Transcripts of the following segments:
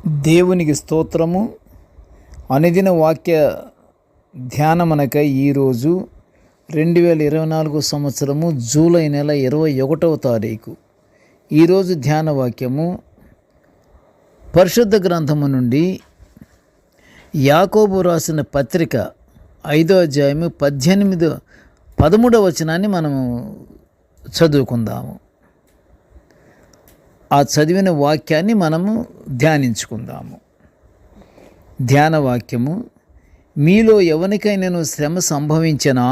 దేవునికి స్తోత్రము. అనుదిన వాక్య ధ్యానమునకై ఈరోజు 2024 సంవత్సరము జూలై నెల 21వ తారీఖు. ఈరోజు ధ్యాన వాక్యము పరిశుద్ధ గ్రంథము నుండి యాకోబు రాసిన పత్రిక 5వ అధ్యాయము 13వ వచనాన్ని మనము చదువుకుందాము. ఆ చదివిన వాక్యాన్ని మనము ధ్యానించుకుందాము. ధ్యాన వాక్యము: మీలో ఎవరికైనాను శ్రమ సంభవించినా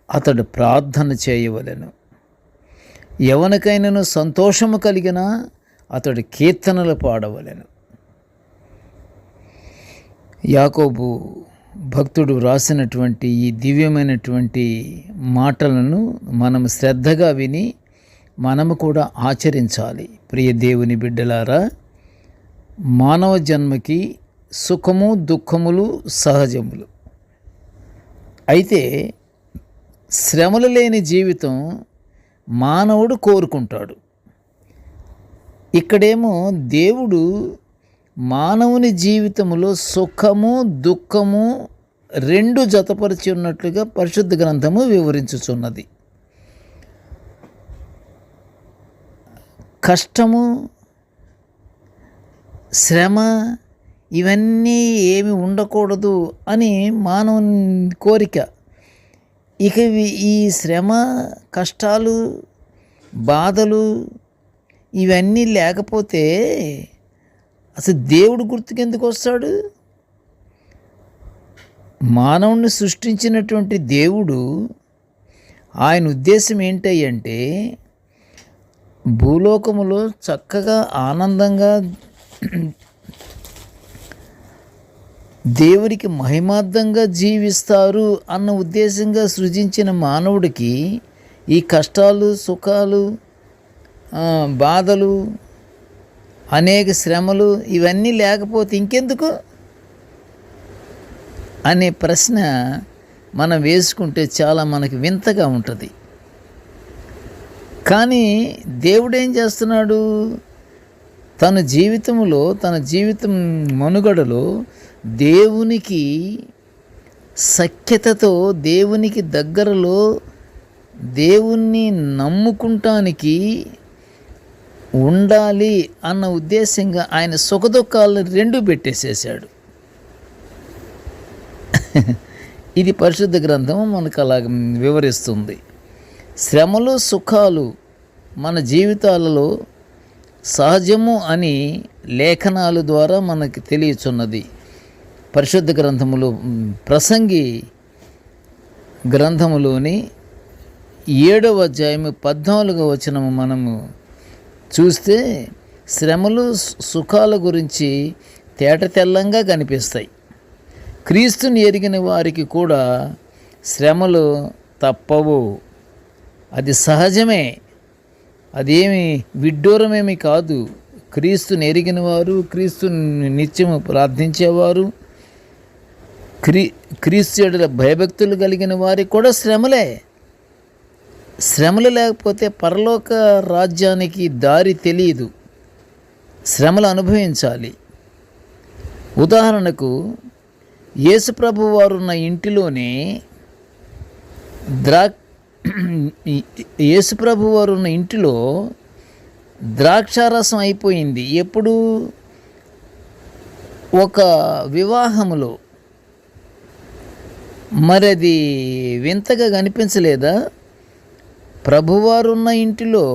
అతడు ప్రార్థన చేయవలెను. ఎవరికైనాను సంతోషము కలిగినా అతడు కీర్తనలు పాడవలెను. యాకోబు భక్తుడు రాసినటువంటి ఈ దివ్యమైనటువంటి మాటలను మనము శ్రద్ధగా విని మనము కూడా ఆచరించాలి. ప్రియ దేవుని బిడ్డలారా, మానవ జన్మకి సుఖము దుఃఖములు సహజములు. అయితే శ్రమలు లేని జీవితం మానవుడు కోరుకుంటాడు. ఇక్కడేమో దేవుడు మానవుని జీవితంలో సుఖము దుఃఖము రెండు జతపరిచి ఉన్నట్లుగా పరిశుద్ధ గ్రంథము వివరించుచున్నది. కష్టము, శ్రమ ఇవన్నీ ఏమి ఉండకూడదు అని మానవుని కోరిక. ఇక ఈ శ్రమ, కష్టాలు, బాధలు ఇవన్నీ లేకపోతే అసలు దేవుడు గుర్తుకెందుకు వస్తాడు? మానవుని సృష్టించినటువంటి దేవుడు ఆయన ఉద్దేశం ఏంటంటే భూలోకములో చక్కగా ఆనందంగా దేవునికి మహిమార్థంగా జీవిస్తారు అన్న ఉద్దేశంగా సృజించిన మానవుడికి ఈ కష్టాలు, సుఖాలు, బాధలు, అనేక శ్రమలు ఇవన్నీ లేకపోతే ఇంకెందుకు అనే ప్రశ్న మనం వేసుకుంటే చాలా మనకి వింతగా ఉంటుంది. కానీ దేవుడు ఏం చేస్తున్నాడు? తన జీవితంలో, తన జీవితం మనుగడలో దేవునికి సఖ్యతతో, దేవునికి దగ్గరలో, దేవుణ్ణి నమ్ముకుంటానికి ఉండాలి అన్న ఉద్దేశంగా ఆయన సుఖదుఖాలను రెండు పెట్టేసేసాడు. ఇది పరిశుద్ధ గ్రంథం మనకు అలా వివరిస్తుంది. శ్రమలు సుఖాలు మన జీవితాలలో సహజము అని లేఖనాల ద్వారా మనకి తెలియచున్నది. పరిశుద్ధ గ్రంథములో ప్రసంగి గ్రంథములోని 7వ అధ్యాయము 14వ వచనము మనము చూస్తే శ్రమలు సుఖాల గురించి తేటతెల్లంగా కనిపిస్తాయి. క్రీస్తుని ఎరిగిన వారికి కూడా శ్రమలు తప్పవు. అది సహజమే, అదేమి విడ్డూరమేమి కాదు. క్రీస్తుని ఎరిగిన వారు, క్రీస్తుని నిత్యము ప్రార్థించేవారు, క్రీస్తు ఎడల భయభక్తులు కలిగిన వారికి కూడా శ్రమలే. శ్రమలు లేకపోతే పరలోక రాజ్యానికి దారి తెలియదు. శ్రమలు అనుభవించాలి. ఉదాహరణకు యేసుప్రభు వారున్న ఇంటిలోనే యేసుప్రభు వారు ఉన్న ఇంటిలో ద్రాక్షారసం అయిపోయింది. ఎప్పుడు? ఒక వివాహములో. మరి అది వింతగా కనిపించలేదా? ప్రభువారున్న ఇంటిలో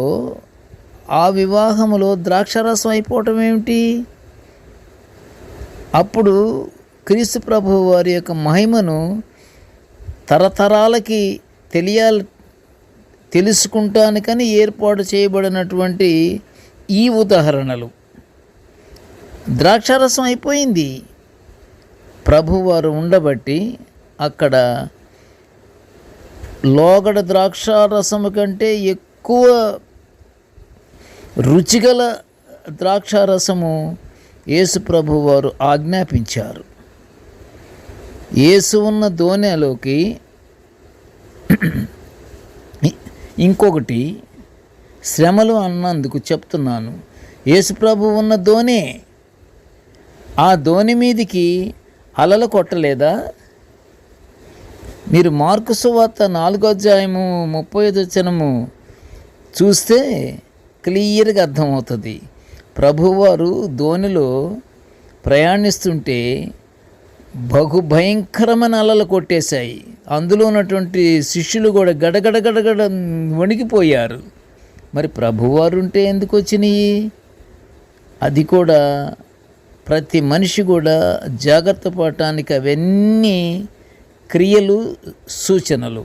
ఆ వివాహములో ద్రాక్షారసం అయిపోవటం ఏమిటి? అప్పుడు క్రీస్తు ప్రభు వారి యొక్క మహిమను తరతరాలకి తెలుసుకుంటానికని ఏర్పాటు చేయబడినటువంటి ఈ ఉదాహరణలు. ద్రాక్షారసం అయిపోయింది. ప్రభువారు ఉండబట్టి అక్కడ లోగడ ద్రాక్షారసము కంటే ఎక్కువ రుచిగల ద్రాక్షారసము యేసు ప్రభువారు ఆజ్ఞాపించారు. యేసు ఉన్న దోణిలోకి ఇంకొకటి శ్రమలు అన్నందుకు చెప్తున్నాను. యేసుప్రభు ఉన్న దోణి ఆ దోణి మీదికి అలలు కొట్టలేదా? మీరు మార్కు సువార్త 4:35 చూస్తే క్లియర్గా అర్థమవుతుంది. ప్రభువారు దోణిలో ప్రయాణిస్తుంటే భయంకరమైన అలలు కొట్టేశాయి. అందులో ఉన్నటువంటి శిష్యులు కూడా గడగడ గడగడ వణికిపోయారు. మరి ప్రభువారు ఉంటే ఎందుకు వచ్చినాయి? అది కూడా ప్రతి మనిషి కూడా జాగ్రత్త పడటానికి అవన్నీ క్రియలు, సూచనలు.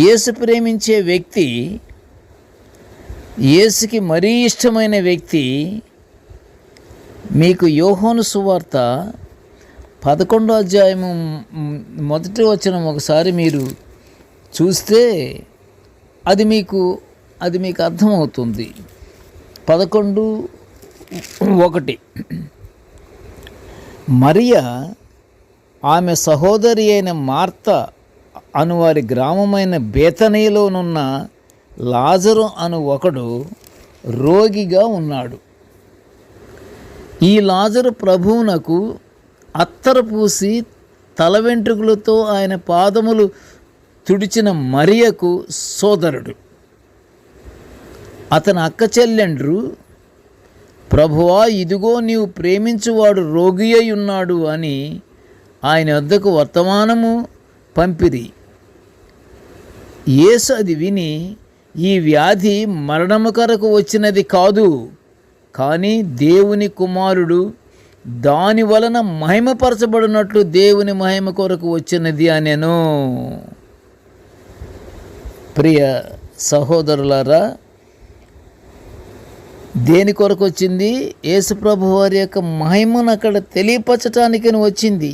యేసు ప్రేమించే వ్యక్తి, యేసుకి మరీ ఇష్టమైన వ్యక్తి, మీకు యోహాను సువార్త 11 ఒకసారి మీరు చూస్తే అది మీకు అర్థమవుతుంది. 11:1 మరియా ఆమె సహోదరి అయిన మార్త అనువారి గ్రామమైన బేతనీలోనున్న లాజరు అను ఒకడు రోగిగా ఉన్నాడు. ఈ లాజరు ప్రభువునకు అత్తరు పూసి తల వెంట్రుకలతో ఆయన పాదములు తుడిచిన మరియకు సోదరుడు. అతని అక్క చెల్లెండ్రు, ప్రభువా, ఇదిగో నీవు ప్రేమించువాడు రోగి అయి ఉన్నాడు అని ఆయన వద్దకు వర్తమానము పంపిరి. యేసు అది విని, ఈ వ్యాధి మరణము కొరకు వచ్చినది కాదు, కానీ దేవుని కుమారుడు దాని వలన మహిమపరచబడినట్లు దేవుని మహిమ కొరకు వచ్చినది అనెను. ప్రియ సహోదరులారా, దేని కొరకు వచ్చింది? యేసుప్రభు వారి యొక్క మహిమను అక్కడ తెలియపరచటానికని వచ్చింది,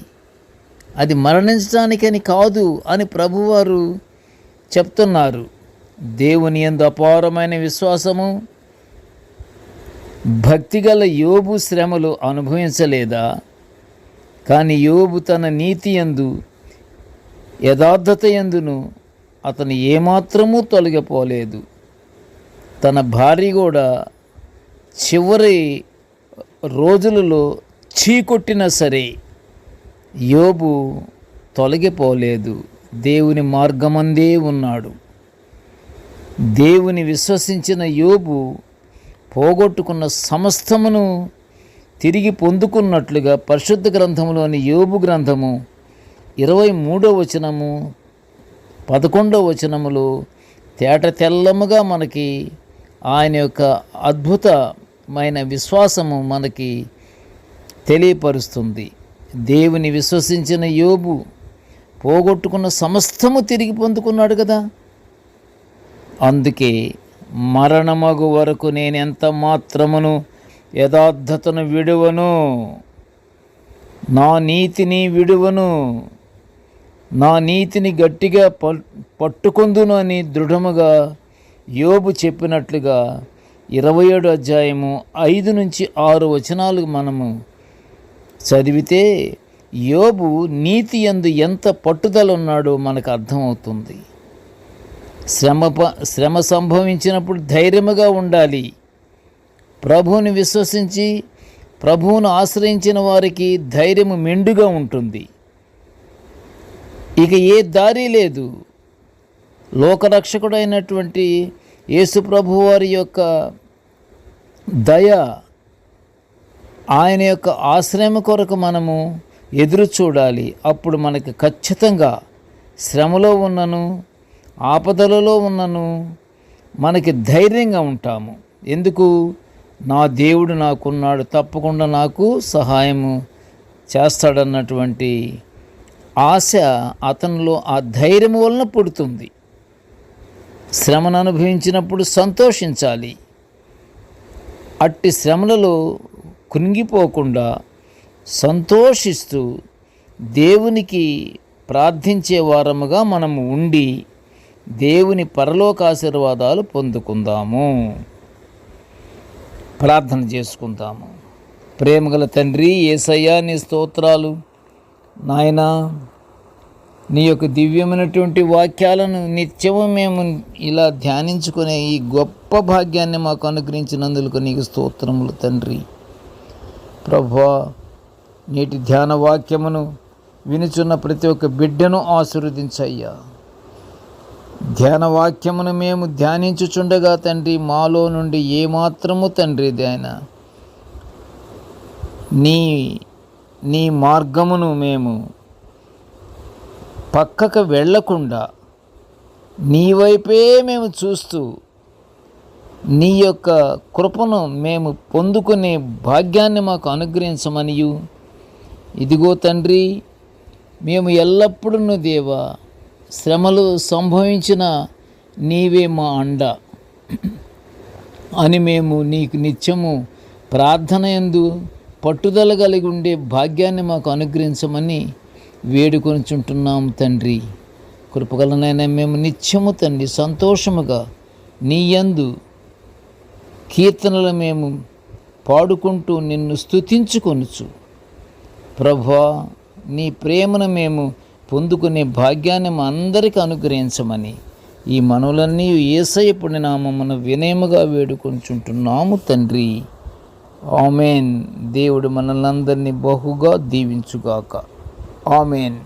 అది మరణించటానికని కాదు అని ప్రభువారు చెప్తున్నారు. దేవుని యందు అపారమైన విశ్వాసము, భక్తిగల యోబు శ్రమలు అనుభవించలేదా? కానీ యోబు తన నీతి యందు, యథార్థత యందును అతను ఏమాత్రమూ తొలగిపోలేదు. తన భార్య కూడా చివరి రోజులలో చీకొట్టినా సరే యోబు తొలగిపోలేదు. దేవుని మార్గమందే ఉన్నాడు. దేవుని విశ్వసించిన యోబు పోగొట్టుకున్న సమస్తమును తిరిగి పొందుకున్నట్లుగా పరిశుద్ధ గ్రంథంలోని యోబు గ్రంథము 23 11 తేట తెల్లముగా మనకి ఆయన యొక్క అద్భుతమైన విశ్వాసము మనకి తెలియపరుస్తుంది. దేవుని విశ్వసించిన యోబు పోగొట్టుకున్న సమస్తము తిరిగి పొందుకున్నాడు కదా. అందుకే మరణమగు వరకు నేనెంత మాత్రమును యథార్థతను విడువను, నా నీతిని విడువను, నా నీతిని గట్టిగా పట్టుకొందును అని దృఢముగా యోబు చెప్పినట్లుగా 27:5-6 మనము చదివితే యోబు నీతి యందు ఎంత పట్టుదల ఉన్నాడో మనకు అర్థమవుతుంది. శ్రమ సంభవించినప్పుడు ధైర్యముగా ఉండాలి. ప్రభువుని విశ్వసించి ప్రభువును ఆశ్రయించిన వారికి ధైర్యము మెండుగా ఉంటుంది. ఇక ఏ దారి లేదు. లోకరక్షకుడైనటువంటి యేసు ప్రభువు వారి యొక్క దయ, ఆయన యొక్క ఆశ్రయం కొరకు మనము ఎదురు చూడాలి. అప్పుడు మనకి ఖచ్చితంగా శ్రమలో ఉన్నను, ఆపదలలో ఉన్నను మనకి ధైర్యంగా ఉంటాము. ఎందుకు? నా దేవుడు నాకున్నాడు, తప్పకుండా నాకు సహాయము చేస్తాడన్నటువంటి ఆశ అతనిలో ఆ ధైర్యం వలన పుడుతుంది. శ్రమను అనుభవించినప్పుడు సంతోషించాలి. అట్టి శ్రమలలో కృంగిపోకుండా సంతోషిస్తూ దేవునికి ప్రార్థించే వారముగా మనము ఉండి దేవుని పరలోకాశీర్వాదాలు పొందుకుందాము. ప్రార్థన చేసుకుందాము. ప్రేమగల తండ్రి యేసయ్యా, నీ స్తోత్రాలు నాయనా. నీ యొక్క దివ్యమైనటువంటి వాక్యాలను నిత్యము మేము ఇలా ధ్యానించుకునే ఈ గొప్ప భాగ్యాన్ని మాకు అనుగ్రహించినందుకు నీకు స్తోత్రములు తండ్రి. ప్రభువా, నేటి ధ్యాన వాక్యమును వినుచున్న ప్రతి ఒక్క బిడ్డను ఆశీర్వదించయ్యా. ధ్యాన వాక్యమును మేము ధ్యానించుచుండగా తండ్రి, మాలో నుండి ఏమాత్రము తండ్రి దాయన నీ మార్గమును మేము పక్కకు వెళ్ళకుండా నీ వైపే మేము చూస్తూ నీ యొక్క కృపను మేము పొందుకునే భాగ్యాన్ని మాకు అనుగ్రహించమనియు, ఇదిగో తండ్రి, మేము ఎల్లప్పుడూ దేవా శ్రమలు సంభవించిన నీవే మా అండ అని మేము నీకు నిత్యము ప్రార్థన యందు పట్టుదల కలిగి ఉండే భాగ్యాన్ని మాకు అనుగ్రహించమని వేడుకొనిచుంటున్నాము తండ్రి. కృపగలనైనా మేము నిత్యము తండ్రి సంతోషముగా నీ యందు కీర్తనలు మేము పాడుకుంటూ నిన్ను స్తుతించుకొనుచు ప్రభువా, నీ ప్రేమను మేము పొందుకునే భాగ్యాన్ని మా అందరికీ అనుగ్రహించమని ఈ మనవులన్నీ యేసయ్య పుణ్యనామమున వినయముగా వేడుకొంచుంటున్నాము తండ్రి. ఆమేన్. దేవుడు మనల్ని అందరినీ బహుగా దీవించుగాక. ఆమేన్.